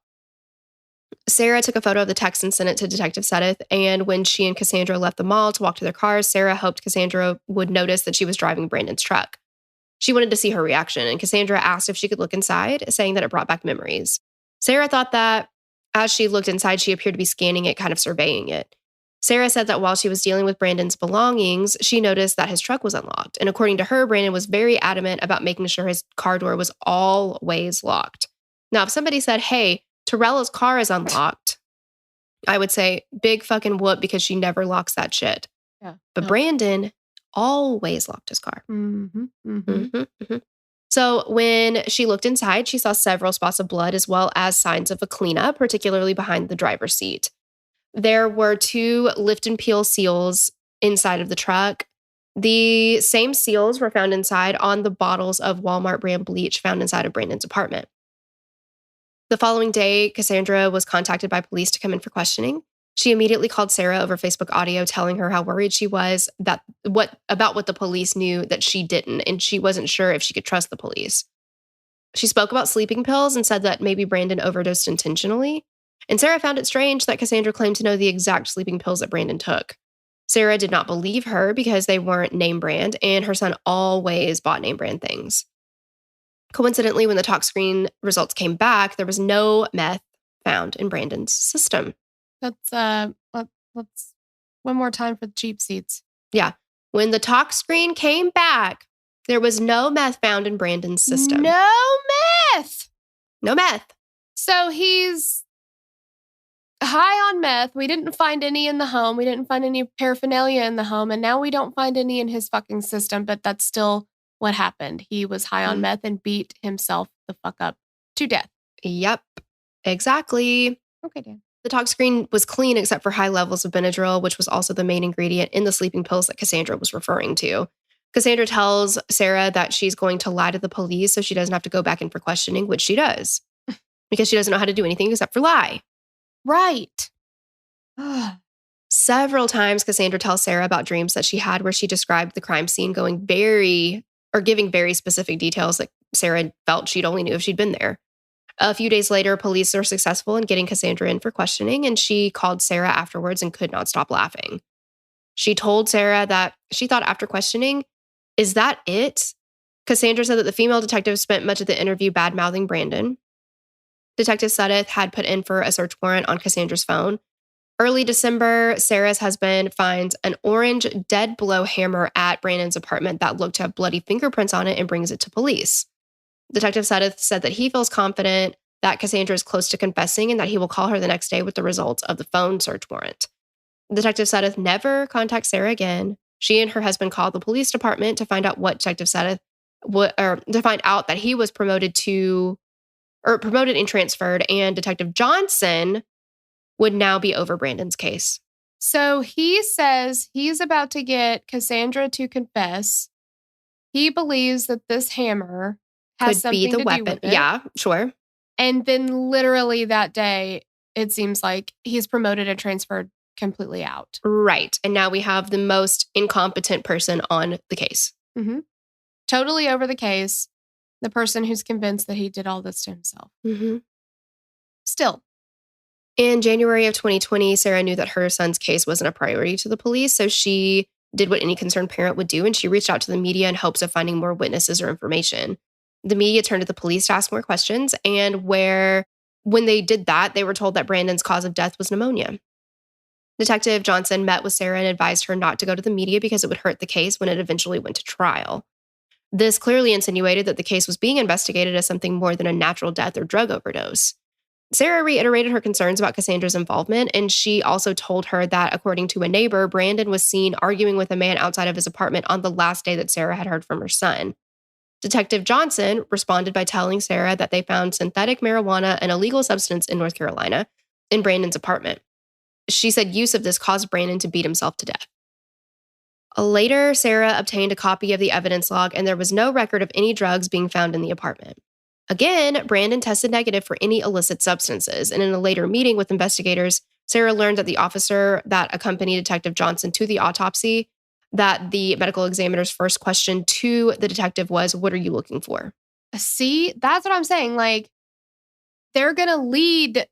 Sarah took a photo of the text and sent it to Detective Sedith. And when she and Cassandra left the mall to walk to their cars, Sarah hoped Cassandra would notice that she was driving Brandon's truck. She wanted to see her reaction, and Cassandra asked if she could look inside, saying that it brought back memories. Sarah thought that as she looked inside, she appeared to be scanning it, kind of surveying it. Sarah said that while she was dealing with Brandon's belongings, she noticed that his truck was unlocked. And according to her, Brandon was very adamant about making sure his car door was always locked. Now, if somebody said, hey, Torella's car is unlocked, I would say, big fucking whoop, because she never locks that shit. Yeah. But Brandon always locked his car. Mm-hmm. Mm-hmm. Mm-hmm, mm-hmm. So when she looked inside, she saw several spots of blood as well as signs of a cleanup, particularly behind the driver's seat. There were 2 lift and peel seals inside of the truck. The same seals were found inside on the bottles of Walmart brand bleach found inside of Brandon's apartment. The following day, Cassandra was contacted by police to come in for questioning. She immediately called Sarah over Facebook audio, telling her how worried she was about what the police knew that she didn't, and she wasn't sure if she could trust the police. She spoke about sleeping pills and said that maybe Brandon overdosed intentionally. And Sarah found it strange that Cassandra claimed to know the exact sleeping pills that Brandon took. Sarah did not believe her because they weren't name brand, and her son always bought name brand things. Coincidentally, when the tox screen results came back, there was no meth found in Brandon's system. Let's one more time for the cheap seats. Yeah. When the tox screen came back, there was no meth found in Brandon's system. No meth. No meth. So he's high on meth. We didn't find any in the home. We didn't find any paraphernalia in the home. And now we don't find any in his fucking system. But that's still what happened. He was high on meth and beat himself the fuck up to death. Yep. Exactly. Okay, Dan. The tox screen was clean except for high levels of Benadryl, which was also the main ingredient in the sleeping pills that Cassandra was referring to. Cassandra tells Sarah that she's going to lie to the police so she doesn't have to go back in for questioning, which she does, because she doesn't know how to do anything except for lie. Right. Several times, Cassandra tells Sarah about dreams that she had where she described the crime scene giving very specific details that Sarah felt she'd only knew if she'd been there. A few days later, police were successful in getting Cassandra in for questioning, and she called Sarah afterwards and could not stop laughing. She told Sarah that she thought after questioning, is that it? Cassandra said that the female detective spent much of the interview bad-mouthing Brandon. Detective Sedith had put in for a search warrant on Cassandra's phone. Early December, Sarah's husband finds an orange dead blow hammer at Brandon's apartment that looked to have bloody fingerprints on it and brings it to police. Detective Sedith said that he feels confident that Cassandra is close to confessing and that he will call her the next day with the results of the phone search warrant. Detective Sedith never contacts Sarah again. She and her husband called the police department to find out what Detective Sedith to find out that he was promoted and transferred, and Detective Johnson would now be over Brandon's case. So he says he's about to get Cassandra to confess. He believes that this hammer has could something be the to weapon. do with it. Yeah, sure. And then literally that day, it seems like he's promoted and transferred completely out. Right. And now we have the most incompetent person on the case. Mm-hmm. Totally over the case. The person who's convinced that he did all this to himself. Mm-hmm. Still. In January of 2020, Sarah knew that her son's case wasn't a priority to the police, so she did what any concerned parent would do, and she reached out to the media in hopes of finding more witnesses or information. The media turned to the police to ask more questions, and when they did that, they were told that Brandon's cause of death was pneumonia. Detective Johnson met with Sarah and advised her not to go to the media because it would hurt the case when it eventually went to trial. This clearly insinuated that the case was being investigated as something more than a natural death or drug overdose. Sarah reiterated her concerns about Cassandra's involvement, and she also told her that, according to a neighbor, Brandon was seen arguing with a man outside of his apartment on the last day that Sarah had heard from her son. Detective Johnson responded by telling Sarah that they found synthetic marijuana, an illegal substance in North Carolina, in Brandon's apartment. She said use of this caused Brandon to beat himself to death. Later, Sarah obtained a copy of the evidence log, and there was no record of any drugs being found in the apartment. Again, Brandon tested negative for any illicit substances, and in a later meeting with investigators, Sarah learned that the officer that accompanied Detective Johnson to the autopsy, that the medical examiner's first question to the detective was, "What are you looking for?" See, that's what I'm saying. Like, they're going to lead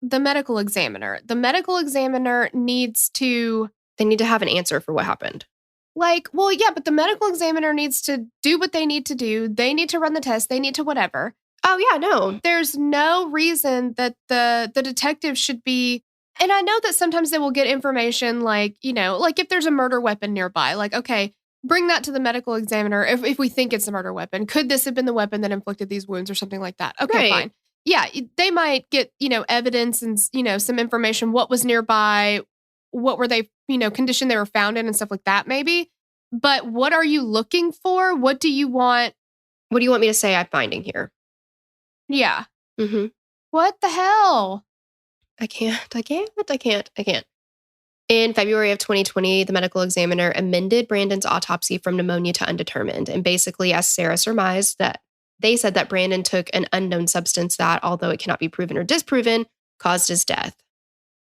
the medical examiner. The medical examiner needs to... They need to have an answer for what happened. Like, well, yeah, but the medical examiner needs to do what they need to do. They need to run the test. They need to whatever. Oh, yeah, no. There's no reason that the detective should be... And I know that sometimes they will get information like, like if there's a murder weapon nearby, like, okay, bring that to the medical examiner if we think it's a murder weapon. Could this have been the weapon that inflicted these wounds or something like that? Okay, right. Fine. Yeah, they might get, evidence and, some information, what was nearby, what were they, condition they were found in and stuff like that, maybe. But what are you looking for? What do you want? What do you want me to say I'm finding here? Yeah. Mm-hmm. What the hell? I can't. In February of 2020, the medical examiner amended Brandon's autopsy from pneumonia to undetermined. And basically, as Sarah surmised, that they said that Brandon took an unknown substance that, although it cannot be proven or disproven, caused his death.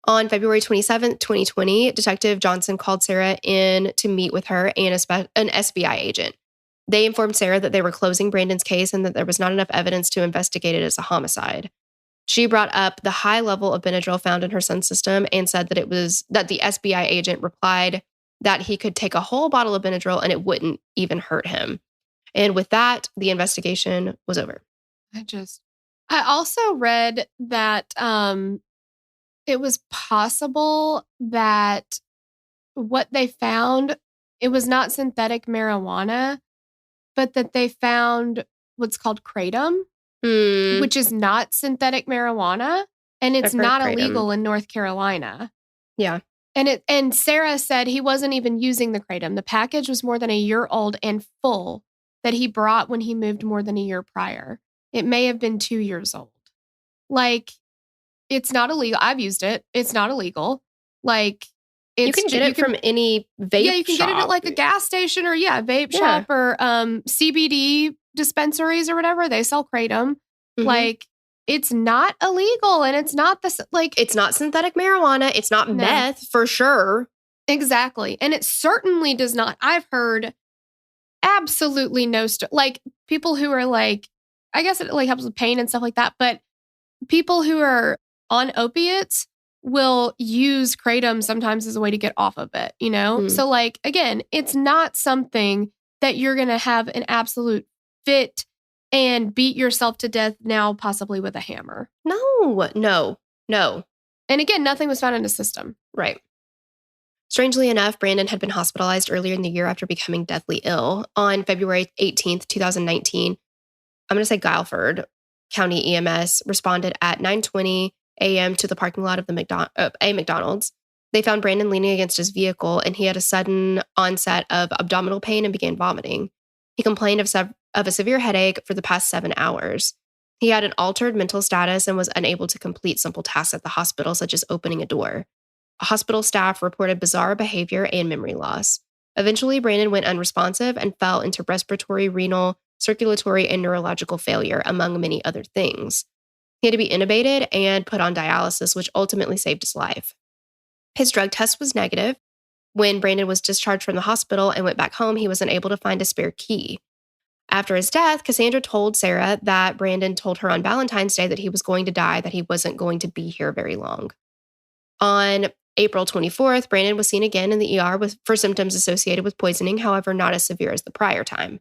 On February 27th, 2020, Detective Johnson called Sarah in to meet with her and an SBI agent. They informed Sarah that they were closing Brandon's case and that there was not enough evidence to investigate it as a homicide. She brought up the high level of Benadryl found in her son's system and said that the SBI agent replied that he could take a whole bottle of Benadryl and it wouldn't even hurt him. And with that, the investigation was over. I also read that it was possible that what they found, it was not synthetic marijuana, but that they found what's called kratom, which is not synthetic marijuana, and it's not illegal in North Carolina. Yeah. And Sarah said he wasn't even using the kratom. The package was more than a year old and full that he brought when he moved more than a year prior. It may have been 2 years old. Like, it's not illegal. I've used it. It's not illegal. Like, you can get it from any vape shop. Yeah, you can get it at like a gas station or vape shop or CBD dispensaries or whatever. They sell kratom. Mm-hmm. Like, it's not illegal, and it's not it's not synthetic marijuana. It's not meth for sure. Exactly. And it certainly does not. I've heard absolutely no, like people who are like, I guess it like helps with pain and stuff like that. But people who are on opiates will use kratom sometimes as a way to get off of it, So like, again, it's not something that you're going to have an absolute fit and beat yourself to death now, possibly with a hammer. No. And again, nothing was found in his system. Right. Strangely enough, Brandon had been hospitalized earlier in the year after becoming deathly ill. On February 18th, 2019, I'm going to say Guilford County EMS responded at 9:20 a.m. to the parking lot of a McDonald's. They found Brandon leaning against his vehicle, and he had a sudden onset of abdominal pain and began vomiting. He complained of a severe headache for the past 7 hours. He had an altered mental status and was unable to complete simple tasks at the hospital, such as opening a door. Hospital staff reported bizarre behavior and memory loss. Eventually, Brandon went unresponsive and fell into respiratory, renal, circulatory, and neurological failure, among many other things. He had to be intubated and put on dialysis, which ultimately saved his life. His drug test was negative. When Brandon was discharged from the hospital and went back home, he was unable to find a spare key. After his death, Cassandra told Sarah that Brandon told her on Valentine's Day that he was going to die, that he wasn't going to be here very long. On April 24th, Brandon was seen again in the ER for symptoms associated with poisoning, however, not as severe as the prior time.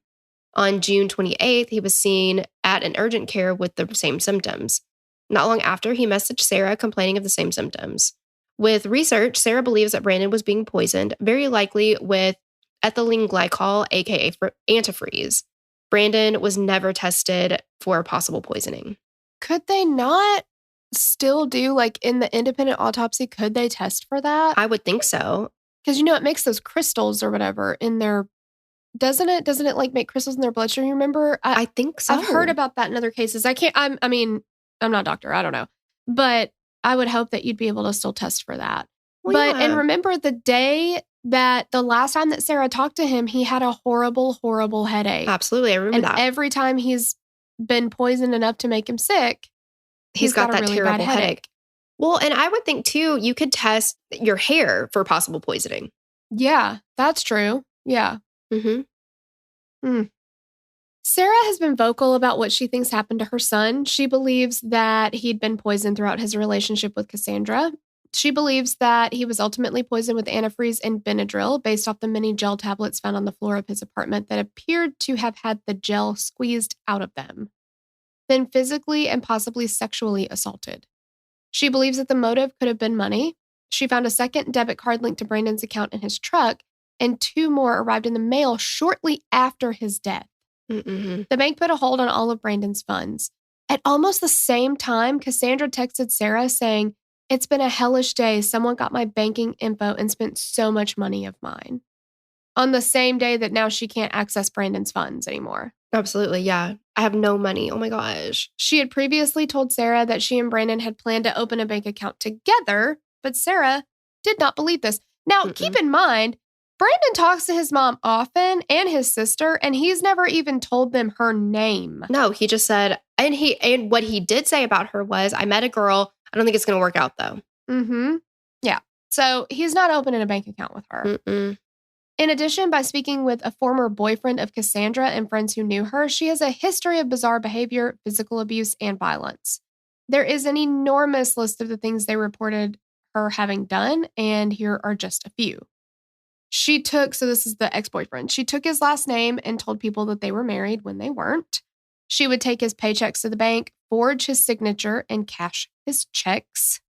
On June 28th, he was seen at an urgent care with the same symptoms. Not long after, he messaged Sarah complaining of the same symptoms. With research, Sarah believes that Brandon was being poisoned, very likely with ethylene glycol, aka antifreeze. Brandon was never tested for possible poisoning. Could they not still do, like, in the independent autopsy, could they test for that? I would think so. Because, it makes those crystals or whatever in their, doesn't it like make crystals in their bloodstream? You remember? I think so. I've heard about that in other cases. I'm not a doctor. I don't know. But I would hope that you'd be able to still test for that. Well, And remember the day that the last time that Sarah talked to him, he had a horrible, horrible headache. Absolutely. I remember that. Every time he's been poisoned enough to make him sick, he's got that really terrible headache. Well, and I would think, too, you could test your hair for possible poisoning. Yeah, that's true. Yeah. Mm-hmm. Sarah has been vocal about what she thinks happened to her son. She believes that he'd been poisoned throughout his relationship with Cassandra. She believes that he was ultimately poisoned with antifreeze and Benadryl based off the many gel tablets found on the floor of his apartment that appeared to have had the gel squeezed out of them, then physically and possibly sexually assaulted. She believes that the motive could have been money. She found a second debit card linked to Brandon's account in his truck, and 2 more arrived in the mail shortly after his death. Mm-hmm. The bank put a hold on all of Brandon's funds. At almost the same time, Cassandra texted Sarah saying, "It's been a hellish day. Someone got my banking info and spent so much money of mine." On the same day that now she can't access Brandon's funds anymore. Absolutely, yeah. I have no money. Oh my gosh. She had previously told Sarah that she and Brandon had planned to open a bank account together, but Sarah did not believe this. Now, keep in mind, Brandon talks to his mom often and his sister, and he's never even told them her name. No, he just said, and what he did say about her was, "I met a girl. I don't think it's going to work out, though." Mm-hmm. Yeah. So he's not opening a bank account with her. Mm-mm. In addition, by speaking with a former boyfriend of Cassandra and friends who knew her, she has a history of bizarre behavior, physical abuse, and violence. There is an enormous list of the things they reported her having done, and here are just a few. So this is the ex-boyfriend. She took his last name and told people that they were married when they weren't. She would take his paychecks to the bank, forge his signature, and cash his checks.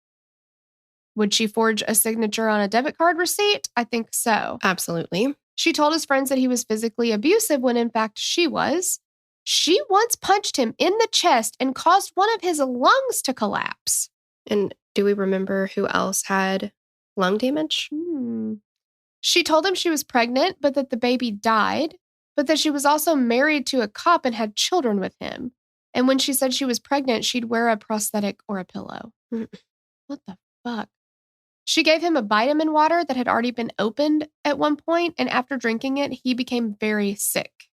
Would she forge a signature on a debit card receipt? I think so. Absolutely. She told his friends that he was physically abusive when in fact she was. She once punched him in the chest and caused one of his lungs to collapse. And do we remember who else had lung damage? She told him she was pregnant, but that the baby died, but that she was also married to a cop and had children with him. And when she said she was pregnant, she'd wear a prosthetic or a pillow. What the fuck? She gave him a vitamin water that had already been opened at one point, and after drinking it, he became very sick.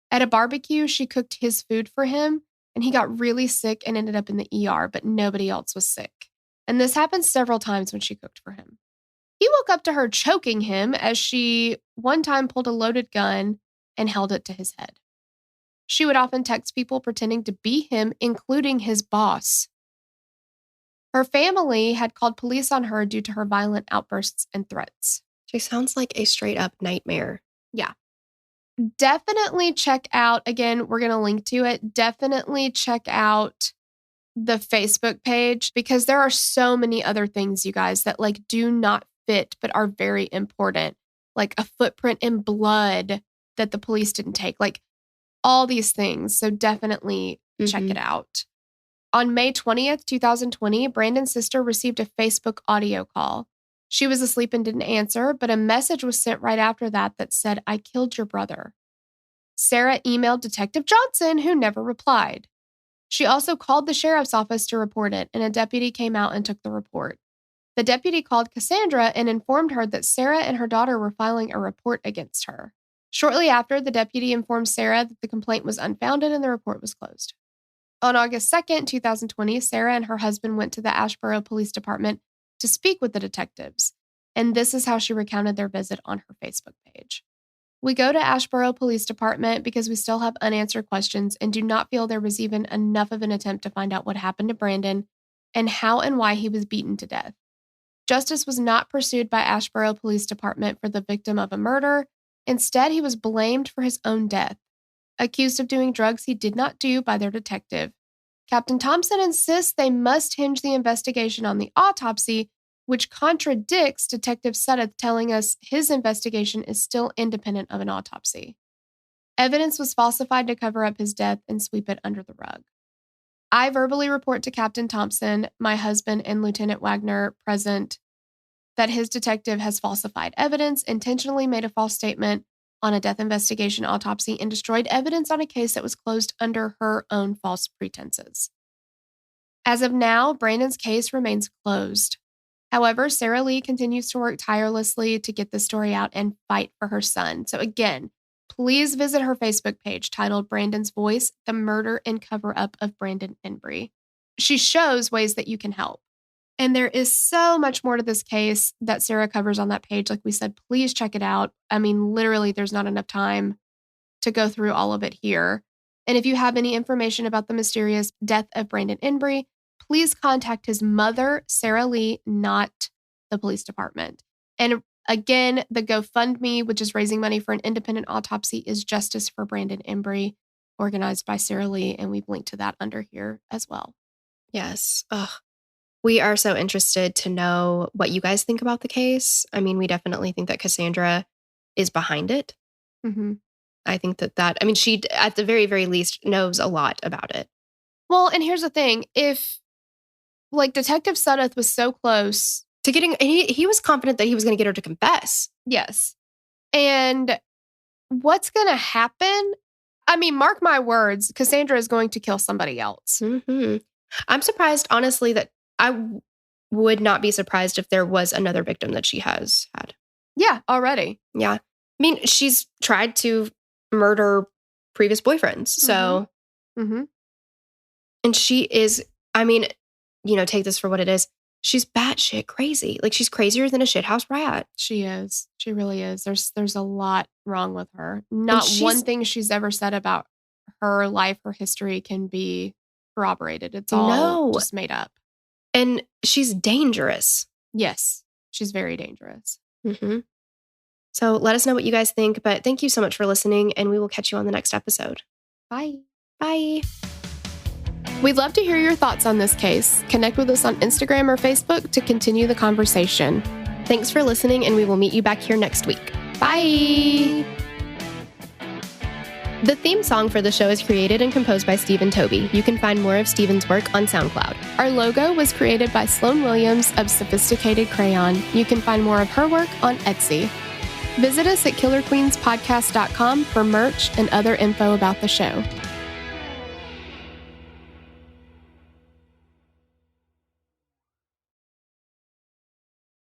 At a barbecue, she cooked his food for him, and he got really sick and ended up in the ER, but nobody else was sick. And this happened several times when she cooked for him. He woke up to her choking him as she one time pulled a loaded gun and held it to his head. She would often text people pretending to be him, including his boss. Her family had called police on her due to her violent outbursts and threats. She sounds like a straight up nightmare. Yeah. Definitely check out, again, we're going to link to it. Definitely check out the Facebook page because there are so many other things, you guys, that do not fit but are very important. Like a footprint in blood that the police didn't take. All these things. So definitely check it out. On May 20th, 2020, Brandon's sister received a Facebook audio call. She was asleep and didn't answer, but a message was sent right after that said, "I killed your brother." Sarah emailed Detective Johnson, who never replied. She also called the sheriff's office to report it, and a deputy came out and took the report. The deputy called Cassandra and informed her that Sarah and her daughter were filing a report against her. Shortly after, the deputy informed Sarah that the complaint was unfounded and the report was closed. On August 2nd, 2020, Sarah and her husband went to the Asheboro Police Department to speak with the detectives, and this is how she recounted their visit on her Facebook page. We go to Asheboro Police Department because we still have unanswered questions and do not feel there was even enough of an attempt to find out what happened to Brandon and how and why he was beaten to death. Justice was not pursued by Asheboro Police Department for the victim of a murder. Instead, he was blamed for his own death, accused of doing drugs he did not do by their detective. Captain Thompson insists they must hinge the investigation on the autopsy, which contradicts Detective Sudduth telling us his investigation is still independent of an autopsy. Evidence was falsified to cover up his death and sweep it under the rug. I verbally report to Captain Thompson, my husband, and Lieutenant Wagner present that his detective has falsified evidence, intentionally made a false statement on a death investigation autopsy, and destroyed evidence on a case that was closed under her own false pretenses. As of now, Brandon's case remains closed. However, Sarah Lee continues to work tirelessly to get the story out and fight for her son. So again, please visit her Facebook page titled Brandon's Voice, The Murder and Cover-Up of Brandon Embry. She shows ways that you can help. And there is so much more to this case that Sarah covers on that page. Like we said, please check it out. I mean, literally, there's not enough time to go through all of it here. And if you have any information about the mysterious death of Brandon Embry, please contact his mother, Sarah Lee, not the police department. And again, the GoFundMe, which is raising money for an independent autopsy, is Justice for Brandon Embry, organized by Sarah Lee. And we've linked to that under here as well. Yes. Ugh. We are so interested to know what you guys think about the case. I mean, we definitely think that Cassandra is behind it. Mm-hmm. I think she, at the very, very least, knows a lot about it. Well, and here's the thing. If, Detective Sudduth was so close to getting, he was confident that he was going to get her to confess. Yes. And what's going to happen? I mean, mark my words, Cassandra is going to kill somebody else. Mm-hmm. I'm surprised, honestly, that I would not be surprised if there was another victim that she has had. Yeah, already. Yeah. I mean, she's tried to murder previous boyfriends. So, and she is, I mean, take this for what it is. She's batshit crazy. She's crazier than a shithouse rat. She is. She really is. There's a lot wrong with her. Not one thing she's ever said about her life or history can be corroborated. It's all just made up. And she's dangerous. Yes, she's very dangerous. Mm-hmm. So let us know what you guys think. But thank you so much for listening, and we will catch you on the next episode. Bye. Bye. We'd love to hear your thoughts on this case. Connect with us on Instagram or Facebook to continue the conversation. Thanks for listening, and we will meet you back here next week. Bye. The theme song for the show is created and composed by Stephen Toby. You can find more of Stephen's work on SoundCloud. Our logo was created by Sloan Williams of Sophisticated Crayon. You can find more of her work on Etsy. Visit us at killerqueenspodcast.com for merch and other info about the show.